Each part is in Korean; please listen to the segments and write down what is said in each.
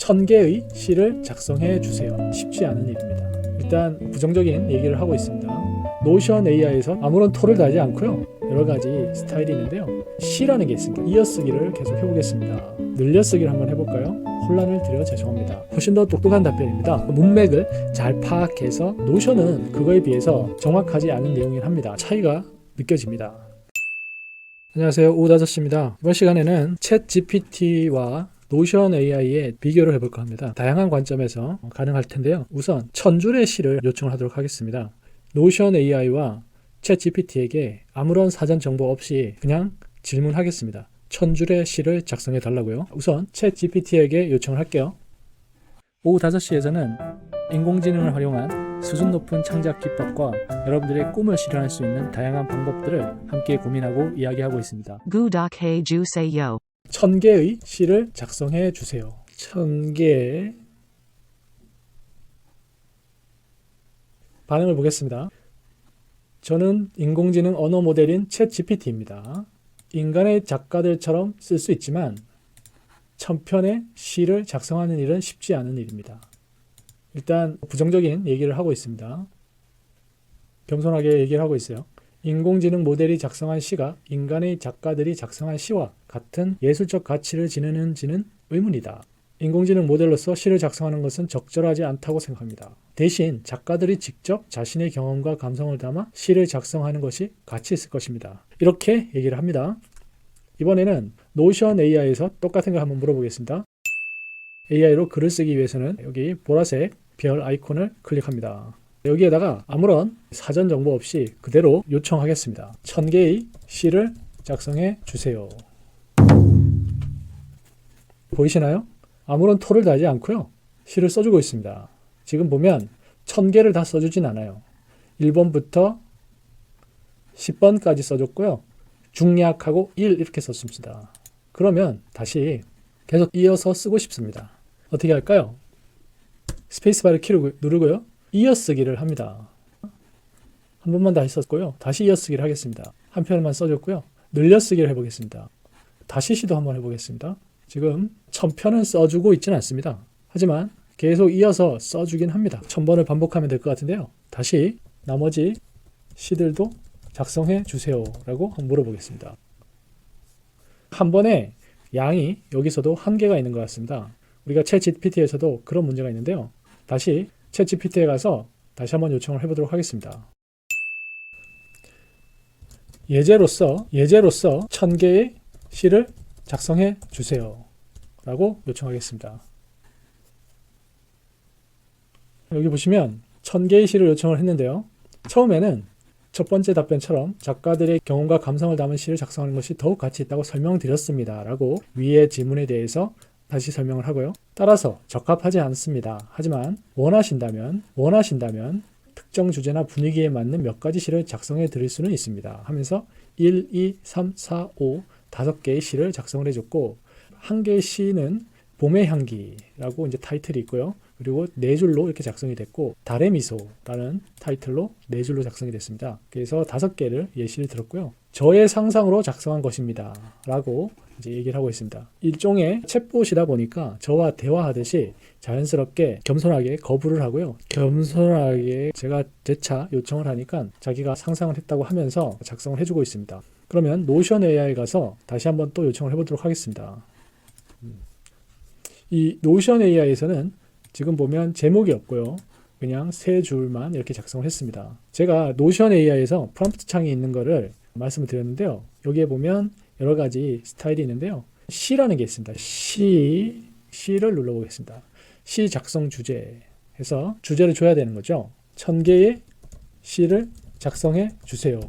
1000개의 시를 작성해 주세요. 쉽지 않은 일입니다. 일단 부정적인 얘기를 하고 있습니다. 노션 AI에서 아무런 토를 달지 않고요. 여러 가지 스타일이 있는데요. 시라는 게 있습니다. 이어쓰기를 계속 해보겠습니다. 늘려쓰기를 한번 해볼까요? 혼란을 드려 죄송합니다. 훨씬 더 똑똑한 답변입니다. 문맥을 잘 파악해서 노션은 그거에 비해서 정확하지 않은 내용이긴 합니다. 차이가 느껴집니다. 안녕하세요, 오다저씨입니다. 이번 시간에는 챗 GPT와 노션 AI의 비교를 해볼까 합니다. 다양한 관점에서 가능할 텐데요. 우선 1000줄의 시를 요청을 하도록 하겠습니다. 노션 AI와 챗 GPT에게 아무런 사전 정보 없이 그냥 질문하겠습니다. 1000줄의 시를 작성해 달라고요. 우선 챗 GPT에게 요청을 할게요. 오후 5시에서는 인공지능을 활용한 수준 높은 창작 기법과 여러분들의 꿈을 실현할 수 있는 다양한 방법들을 함께 고민하고 이야기하고 있습니다. 구독해 주세요. 1000개의 시를 작성해 주세요. 1000개. 반응을 보겠습니다. 저는 인공지능 언어 모델인 챗 GPT입니다. 인간의 작가들처럼 쓸 수 있지만 1000편의 시를 작성하는 일은 쉽지 않은 일입니다. 일단 부정적인 얘기를 하고 있습니다. 겸손하게 얘기를 하고 있어요. 인공지능 모델이 작성한 시가 인간의 작가들이 작성한 시와 같은 예술적 가치를 지니는지는 의문이다. 인공지능 모델로서 시를 작성하는 것은 적절하지 않다고 생각합니다. 대신 작가들이 직접 자신의 경험과 감성을 담아 시를 작성하는 것이 가치 있을 것입니다. 이렇게 얘기를 합니다. 이번에는 노션 AI에서 똑같은 걸 한번 물어보겠습니다. AI로 글을 쓰기 위해서는 여기 보라색 별 아이콘을 클릭합니다. 여기에다가 아무런 사전 정보 없이 그대로 요청하겠습니다. 1000개의 시를 작성해 주세요. 보이시나요? 아무런 토를 달지 않고요. 시를 써주고 있습니다. 지금 보면 1000개를 다 써주진 않아요. 1번부터 10번까지 써줬고요. 중략하고 1 이렇게 썼습니다. 그러면 다시 계속 이어서 쓰고 싶습니다. 어떻게 할까요? 스페이스바를 키를 누르고요. 이어쓰기를 합니다. 한 번만 다시 썼고요. 다시 이어쓰기를 하겠습니다. 한 편만 써줬고요. 늘려쓰기를 해보겠습니다. 다시 시도 한번 해보겠습니다. 지금 1000편은 써주고 있지는 않습니다. 하지만 계속 이어서 써주긴 합니다. 1000번을 반복하면 될 것 같은데요. 다시 나머지 시들도 작성해 주세요 라고 한번 물어보겠습니다. 한 번에 양이 여기서도 한계가 있는 것 같습니다. 우리가 챗 GPT에서도 그런 문제가 있는데요. 다시 챗 GPT에 가서 다시 한번 요청을 해보도록 하겠습니다. 예제로서 1000개의 시를 작성해 주세요 라고 요청하겠습니다. 여기 보시면 1000개의 시를 요청을 했는데요. 처음에는 첫 번째 답변처럼 작가들의 경험과 감성을 담은 시를 작성하는 것이 더욱 가치 있다고 설명드렸습니다 라고 위의 질문에 대해서 다시 설명을 하고요. 따라서 적합하지 않습니다. 하지만 원하신다면 특정 주제나 분위기에 맞는 몇 가지 시를 작성해 드릴 수는 있습니다 하면서 1, 2, 3, 4, 5 5개의 시를 작성을 해줬고 한 개의 시는 봄의 향기라고 이제 타이틀이 있고요. 그리고 4줄로 이렇게 작성이 됐고 달의 미소라는 타이틀로 4줄로 작성이 됐습니다. 그래서 5개를 예시를 들었고요. 저의 상상으로 작성한 것입니다 라고 이제 얘기를 하고 있습니다. 일종의 챗봇이다 보니까 저와 대화하듯이 자연스럽게 겸손하게 거부를 하고요. 겸손하게 제가 재차 요청을 하니까 자기가 상상을 했다고 하면서 작성을 해주고 있습니다. 그러면 노션 AI에 가서 다시 한번 또 요청을 해보도록 하겠습니다. 이 노션 AI에서는 지금 보면 제목이 없고요. 그냥 3줄만 이렇게 작성을 했습니다. 제가 노션 AI에서 프롬프트 창이 있는 거를 말씀을 드렸는데요. 여기에 보면 여러 가지 스타일이 있는데요. 시라는 게 있습니다. 시를 눌러보겠습니다. 시 작성 주제 해서 주제를 줘야 되는 거죠. 1000개의 시를 작성해 주세요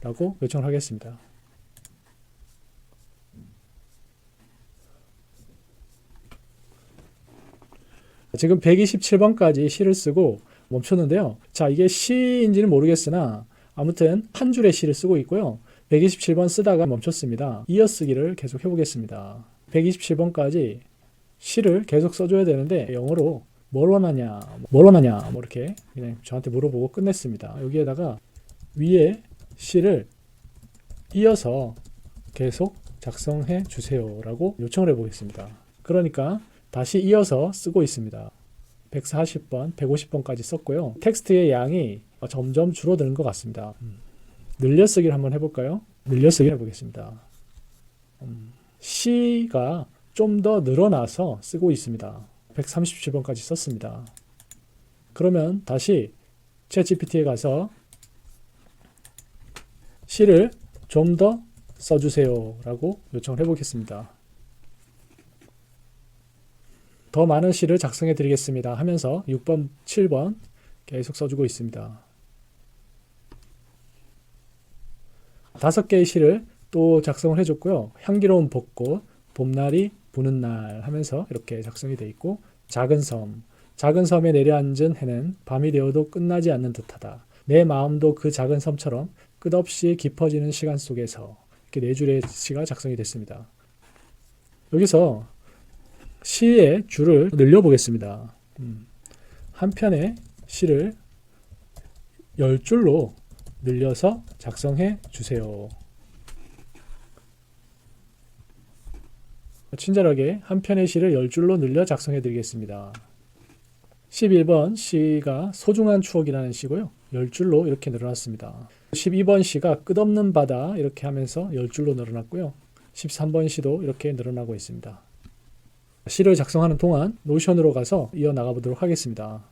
라고 요청을 하겠습니다. 지금 127번까지 시를 쓰고 멈췄는데요. 자, 이게 시인지는 모르겠으나 아무튼 한 줄의 시를 쓰고 있고요. 127번 쓰다가 멈췄습니다. 이어쓰기를 계속 해보겠습니다. 127번까지 시를 계속 써줘야 되는데 영어로 뭘 원하냐 뭐 이렇게 그냥 저한테 물어보고 끝냈습니다. 여기에다가 위에 시를 이어서 계속 작성해 주세요 라고 요청을 해보겠습니다. 그러니까 다시 이어서 쓰고 있습니다. 140번, 150번까지 썼고요. 텍스트의 양이 점점 줄어드는 것 같습니다. 늘려쓰기를 한번 해볼까요? 늘려쓰기 해보겠습니다. C가 좀 더 늘어나서 쓰고 있습니다. 137번까지 썼습니다. 그러면 다시 챗GPT에 가서 C를 좀 더 써주세요 라고 요청을 해보겠습니다. 더 많은 C를 작성해 드리겠습니다 하면서 6번, 7번 계속 써주고 있습니다. 5개의 C를 또 작성을 해줬고요. 향기로운 벚꽃, 봄날이 부는 날 하면서 이렇게 작성이 되어 있고, 작은 섬에 내려앉은 해는 밤이 되어도 끝나지 않는 듯하다. 내 마음도 그 작은 섬처럼 끝없이 깊어지는 시간 속에서, 이렇게 4줄의 시가 작성이 됐습니다. 여기서 시의 줄을 늘려보겠습니다. 한 편의 시를 10줄로 늘려서 작성해 주세요. 친절하게 한 편의 시를 10줄로 늘려 작성해 드리겠습니다. 11번 시가 소중한 추억이라는 시고요. 10줄로 이렇게 늘어났습니다. 12번 시가 끝없는 바다 이렇게 하면서 10줄로 늘어났고요. 13번 시도 이렇게 늘어나고 있습니다. 시를 작성하는 동안 노션으로 가서 이어나가 보도록 하겠습니다.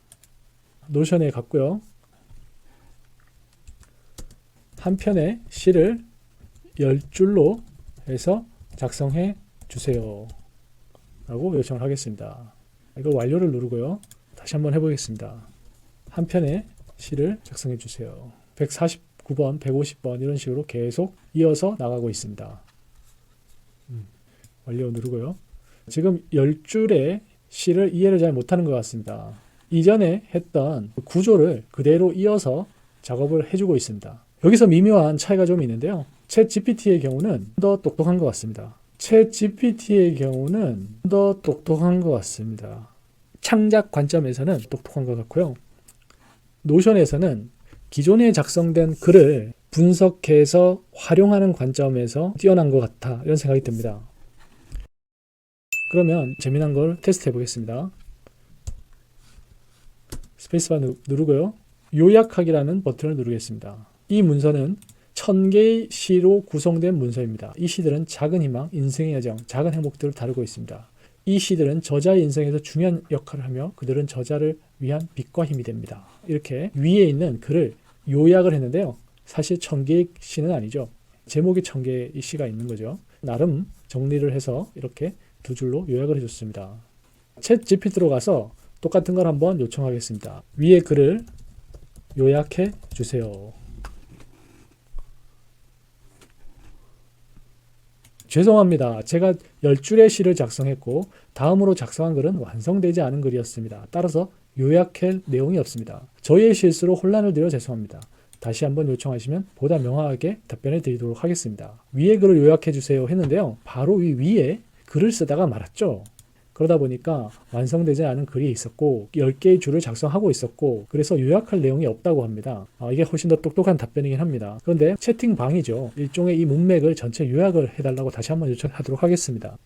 노션에 갔고요. 한 편의 시를 10줄로 해서 작성해 주세요 라고 요청을 하겠습니다. 이걸 완료를 누르고요. 다시 한번 해보겠습니다. 한 편의 시를 작성해 주세요. 149번, 150번 이런 식으로 계속 이어서 나가고 있습니다. 완료 누르고요. 지금 10줄의 시를 이해를 잘 못하는 것 같습니다. 이전에 했던 구조를 그대로 이어서 작업을 해주고 있습니다. 여기서 미묘한 차이가 좀 있는데요. 챗 GPT의 경우는 더 똑똑한 것 같습니다. 창작 관점에서는 똑똑한 것 같고요. 노션에서는 기존에 작성된 글을 분석해서 활용하는 관점에서 뛰어난 것 같아 이런 생각이 듭니다. 그러면 재미난 걸 테스트 해보겠습니다. 스페이스바 누르고요. 요약하기라는 버튼을 누르겠습니다. 이 문서는 1000개의 시로 구성된 문서입니다. 이 시들은 작은 희망, 인생의 여정, 작은 행복들을 다루고 있습니다. 이 시들은 저자의 인생에서 중요한 역할을 하며 그들은 저자를 위한 빛과 힘이 됩니다. 이렇게 위에 있는 글을 요약을 했는데요. 사실 1000개의 시는 아니죠. 제목이 1000개의 시가 있는 거죠. 나름 정리를 해서 이렇게 2줄로 요약을 해줬습니다. 챗 GPT로 가서 똑같은 걸 한번 요청하겠습니다. 위에 글을 요약해 주세요. 죄송합니다. 제가 10줄의 시를 작성했고 다음으로 작성한 글은 완성되지 않은 글이었습니다. 따라서 요약할 내용이 없습니다. 저희의 실수로 혼란을 드려 죄송합니다. 다시 한번 요청하시면 보다 명확하게 답변을 드리도록 하겠습니다. 위에 글을 요약해 주세요 했는데요. 바로 이 위에 글을 쓰다가 말았죠. 그러다 보니까 완성되지 않은 글이 있었고 10개의 줄을 작성하고 있었고 그래서 요약할 내용이 없다고 합니다. 이게 훨씬 더 똑똑한 답변이긴 합니다. 그런데 채팅방이죠. 일종의 이 문맥을 전체 요약을 해달라고 다시 한번 요청하도록 하겠습니다.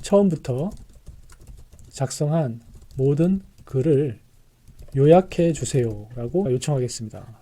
처음부터 작성한 모든 글을 요약해 주세요 라고 요청하겠습니다.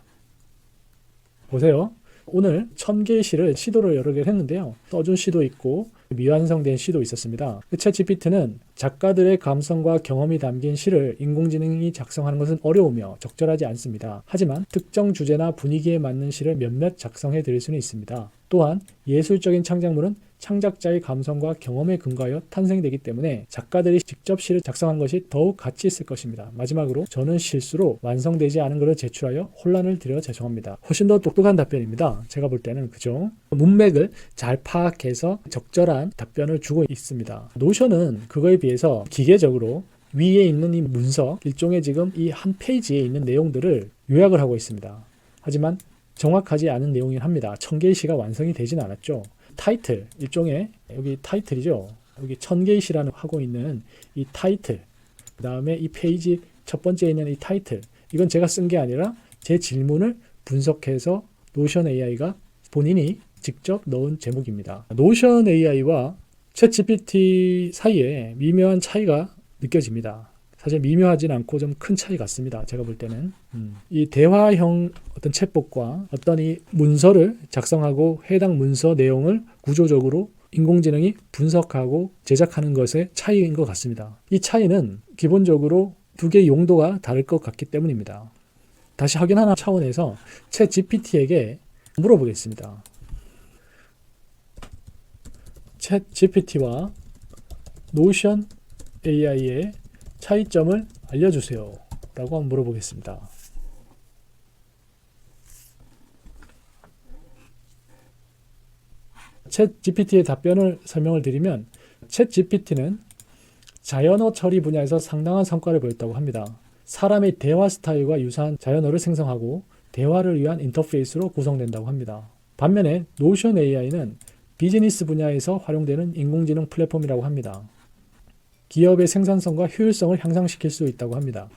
보세요. 오늘 1000개의 시를 시도를 여러 개를 했는데요. 써준 시도 있고 미완성된 시도 있었습니다. 챗 GPT는 작가들의 감성과 경험이 담긴 시를 인공지능이 작성하는 것은 어려우며 적절하지 않습니다. 하지만 특정 주제나 분위기에 맞는 시를 몇몇 작성해 드릴 수는 있습니다. 또한 예술적인 창작물은 창작자의 감성과 경험에 근거하여 탄생되기 때문에 작가들이 직접 시를 작성한 것이 더욱 가치 있을 것입니다. 마지막으로 저는 실수로 완성되지 않은 글을 제출하여 혼란을 드려 죄송합니다. 훨씬 더 똑똑한 답변입니다. 제가 볼 때는 그죠? 문맥을 잘 파악해서 적절한 답변을 주고 있습니다. 노션은 그거에 비해서 기계적으로 위에 있는 이 문서, 일종의 지금 이 한 페이지에 있는 내용들을 요약을 하고 있습니다. 하지만 정확하지 않은 내용이긴 합니다. 1000개의 시가 완성이 되진 않았죠. 타이틀, 일종의 여기 타이틀이죠. 여기 1000개의 시라는 하고 있는 이 타이틀, 그 다음에 이 페이지 첫 번째에 있는 이 타이틀, 이건 제가 쓴 게 아니라 제 질문을 분석해서 노션 AI가 본인이 직접 넣은 제목입니다. 노션 AI와 챗 GPT 사이에 미묘한 차이가 느껴집니다. 사실 미묘하진 않고 좀 큰 차이 같습니다. 제가 볼 때는. 이 대화형 어떤 챗봇과 어떤 이 문서를 작성하고 해당 문서 내용을 구조적으로 인공지능이 분석하고 제작하는 것의 차이인 것 같습니다. 이 차이는 기본적으로 두 개의 용도가 다를 것 같기 때문입니다. 다시 확인하는 차원에서 챗 GPT에게 물어보겠습니다. 챗 GPT와 노션 AI의 차이점을 알려주세요 라고 한번 물어보겠습니다. 챗 GPT의 답변을 설명을 드리면 챗 GPT는 자연어 처리 분야에서 상당한 성과를 보였다고 합니다. 사람의 대화 스타일과 유사한 자연어를 생성하고 대화를 위한 인터페이스로 구성된다고 합니다. 반면에 노션 AI는 비즈니스 분야에서 활용되는 인공지능 플랫폼이라고 합니다. 기업의 생산성과 효율성을 향상시킬 수 있다고 합니다.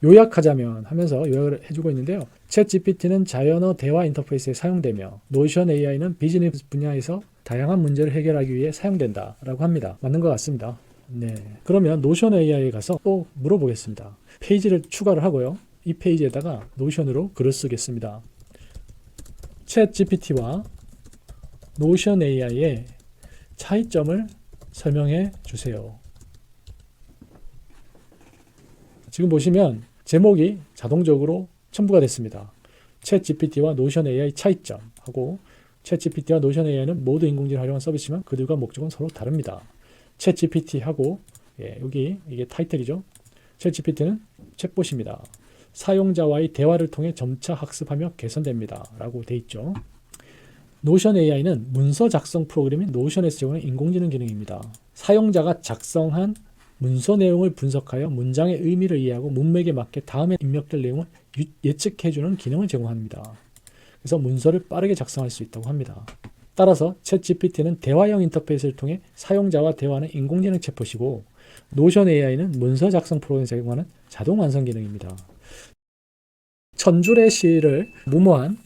요약하자면 하면서 요약을 해주고 있는데요. 챗 GPT는 자연어 대화 인터페이스에 사용되며 노션 AI는 비즈니스 분야에서 다양한 문제를 해결하기 위해 사용된다라고 합니다. 맞는 것 같습니다. 네. 그러면 노션 AI에 가서 또 물어보겠습니다. 페이지를 추가를 하고요. 이 페이지에다가 노션으로 글을 쓰겠습니다. 챗 GPT와 노션 AI의 차이점을 설명해 주세요. 지금 보시면 제목이 자동적으로 첨부가 됐습니다. 챗 GPT와 노션 AI 차이점 하고 챗 GPT와 노션 AI는 모두 인공지능 활용한 서비스지만 그들과 목적은 서로 다릅니다. 챗 GPT하고 여기 이게 타이틀이죠. 챗 GPT는 챗봇입니다. 사용자와의 대화를 통해 점차 학습하며 개선됩니다. 라고 돼 있죠. 노션 AI는 문서 작성 프로그램인 노션에서 제공하는 인공지능 기능입니다. 사용자가 작성한 문서 내용을 분석하여 문장의 의미를 이해하고 문맥에 맞게 다음에 입력될 내용을 예측해주는 기능을 제공합니다. 그래서 문서를 빠르게 작성할 수 있다고 합니다. 따라서 챗 GPT는 대화형 인터페이스를 통해 사용자와 대화하는 인공지능 챗봇이고 노션 AI는 문서 작성 프로그램을 제공하는 자동 완성 기능입니다. 1000줄의 시를 무모한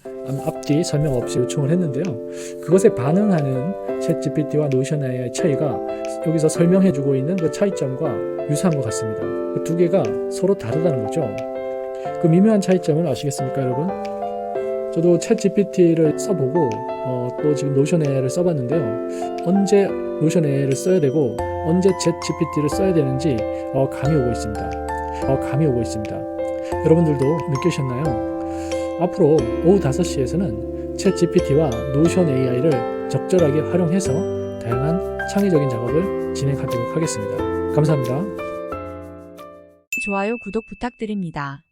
앞뒤 설명 없이 요청을 했는데요. 그것에 반응하는 챗 GPT와 노션 AI의 차이가 여기서 설명해주고 있는 그 차이점과 유사한 것 같습니다. 그 두 개가 서로 다르다는 거죠. 그 미묘한 차이점을 아시겠습니까, 여러분? 저도 챗 GPT를 써보고 또 지금 노션 AI를 써봤는데요. 언제 노션 AI를 써야 되고 언제 챗 GPT를 써야 되는지 감이 오고 있습니다. 여러분들도 느끼셨나요? 앞으로 오후 5시에서는 챗 GPT와 노션 AI를 적절하게 활용해서 다양한 창의적인 작업을 진행하도록 하겠습니다. 감사합니다. 좋아요, 구독 부탁드립니다.